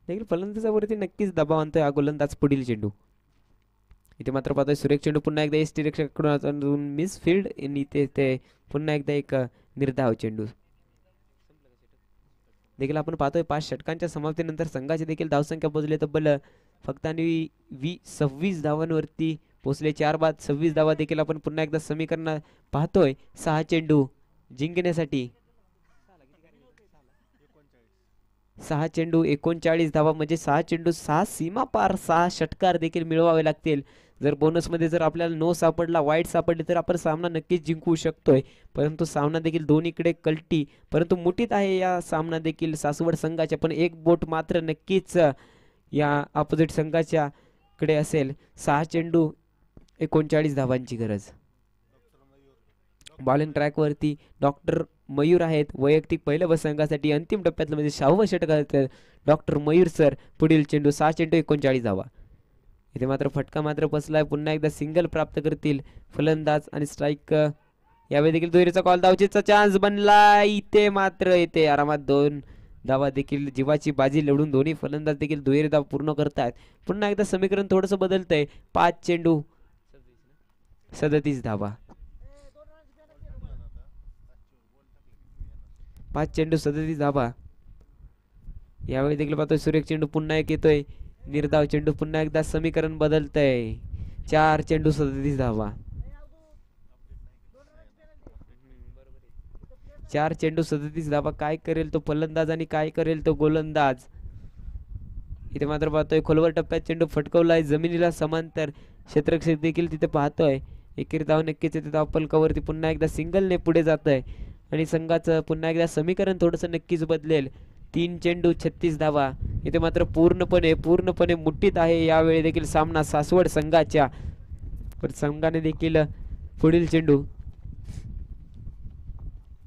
देखील फलंदाजावरती नक्कीच दबाव आणतोय हा गोलंदाज. पुढील चेंडू इथे मात्र पाहतोय सुरेख चेंडू पुन्हा एकदा एस टी रक्षकाकडून मिस फील्ड आणि इथे ते पुन्हा एकदा एक निर्धाव चेंडू देखील आपण पाहतोय. 5 षटकांच्या समाप्तीनंतर संघाची देखील धावसंख्या पोहोचली तब्बल फक्त आणि 26 धावांवरती पोहोचले. 4 बाद 26 धावा देखील आपण पुन्हा एकदा समीकरण पाहतोय. 6 चेंडू जिंकण्यासाठी 6 चेंडू 39 धावा म्हणजे 6 चेंडू 6 सीमा पार 6 षटकार देखील मिळवावे लागतील. जर बोनसमध्ये जर आपल्याला नो सापडला वाईट सापडले तर आपण सामना नक्कीच जिंकू शकतोय. परंतु सामना देखील दोन्हीकडे कल्टी परंतु मुठीत आहे या सामना देखील सासवड संघाच्या. पण एक बोट मात्र नक्कीच या अपोजिट संघाच्या कडे असेल. 6 चेंडू 39 धावांची गरज. बॉलिंग ट्रॅक वरती डॉक्टर मयूर आहेत. वैयक्तिक पहिल्या संघासाठी अंतिम टप्प्यातलं म्हणजे 6वं षटक डॉक्टर मयूर सर. पुढील चेंडू 6 चेंडू 39 धावा. इथे मात्र फटका मात्र बसलाय. पुन्हा एकदा सिंगल प्राप्त करतील फलंदाज आणि स्ट्राईक. यावेळी देखील दुहेरीचा कॉल धावचीचा चान्स बनला. इथे मात्र येते आरामात 2 धावा देखील जीवाची बाजी लढून दोन्ही फलंदाज देखील दुहेरी धाव पूर्ण करतायत. पुन्हा एकदा समीकरण थोडंसं बदलतंय. 5 चेंडू 37 धावा. 5 चेंडू 37 धावा. यावेळी देखील पाहतोय सुरेख चेंडू पुन्हा एक येतोय. निर्धाव चेंडू पुन्हा एकदा समीकरण बदलतंय. 4 चेंडू 37 धावा. 4 चेंडू 37 धावा. काय करेल तो फलंदाज आणि काय करेल तो गोलंदाज. इथे मात्र पाहतोय खोलवर टप्प्यात चेंडू फटकवलाय जमिनीला समांतर. क्षेत्ररक्षक देखील तिथे पाहतोय. एकेरी धाव नक्कीच येते. धाव फलकावरती पुन्हा एकदा सिंगलने पुढे जात आहे आणि संघाचं पुन्हा एकदा समीकरण थोडंसं नक्कीच बदलेल. 3 चेंडू 36 धावा. इथे मात्र पूर्णपणे मुठीत आहे यावेळी देखील सामना सासवड संघाच्या. पण संघाने देखील पुढील चेंडू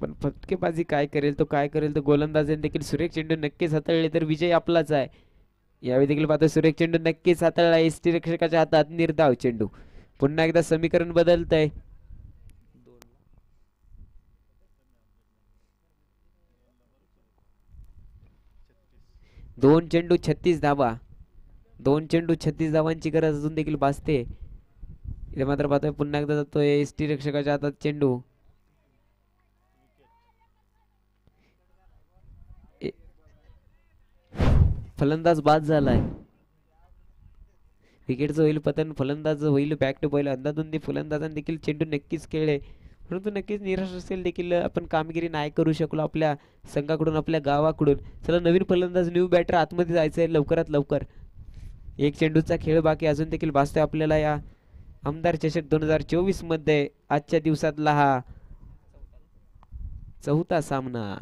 पण फटकेबाजी काय करेल तो गोलंदाजाने देखील सुरेख चेंडू नक्कीच हाताळले तर विजय आपलाच आहे. यावेळी देखील पाहतो सुरेख चेंडू नक्कीच हाताळला. एसटी रक्षकाच्या हातात निर्धाव चेंडू. पुन्हा एकदा समीकरण बदलतंय. 2 चेंडू 36 धावा. 2 चेंडू 36 धावांची गरज अजून देखील भासते. इथे मात्र पाहतोय पुन्हा एकदा जातोय एसटी रक्षकाच्या हातात चेंडू. फलंदाज बाद झालाय. विकेटचं होईल पतन. फलंदाज होईल बॅक टू बॉल. अंदाधुंदी फलंदाजांनी देखील चेंडू नक्कीच खेळले परंतु नक्कीच निराश असेल देखील आपण कामगिरी नाही करू शकलो आपल्या संघाकडून आपल्या गावाकडून. चला नवीन फलंदाज न्यू बॅटर आतमध्ये जायचंय लवकरात लवकर. 1 चेंडूचा खेळ बाकी अजून देखील भासतोय आपल्याला या आमदार चषक 2024 मध्ये. आजच्या दिवसातला हा 4था सामना.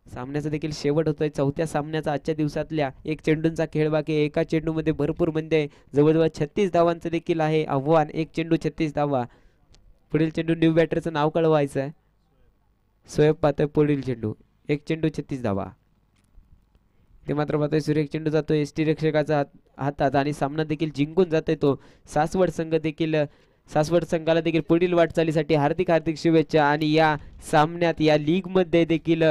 सामन्याचा देखील शेवट होतोय. 4थ्या सामन्याचा आजच्या दिवसातल्या 1 चेंडूंचा खेळ बाकी. एका चेंडूमध्ये भरपूर म्हणजे जवळजवळ 36 धावांचं देखील आहे आव्हान. 1 चेंडू 36 धावा. पुढील चेंडू न्यू बॅटरचं नाव कळवायचं आहे. सोयब पाहतोय पुढील चेंडू. 1 चेंडू 36 धावा. ते मात्र पाहतोय सुरेख चेंडू जातोय एसटी रक्षकाचा हातात आणि सामना देखील जिंकून जातोय तो सासवड संघ देखील. सासवड संघाला देखील पुढील वाटचालीसाठी हार्दिक हार्दिक शुभेच्छा. आणि या सामन्यात या लीग मध्ये देखील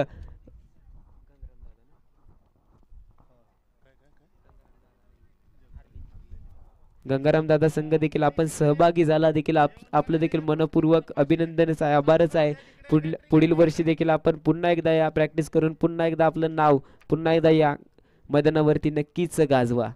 गंगाराम दादा संघ देखील आपण सहभागी झाला देखील आपलं देखील मनपूर्वक अभिनंदनच आहे. आभारच आहे. पुढील वर्षी देखील आपण पुन्हा एकदा या प्रॅक्टिस करून पुन्हा एकदा आपलं नाव पुन्हा एकदा या मैदानावरती नक्कीच गाजवा.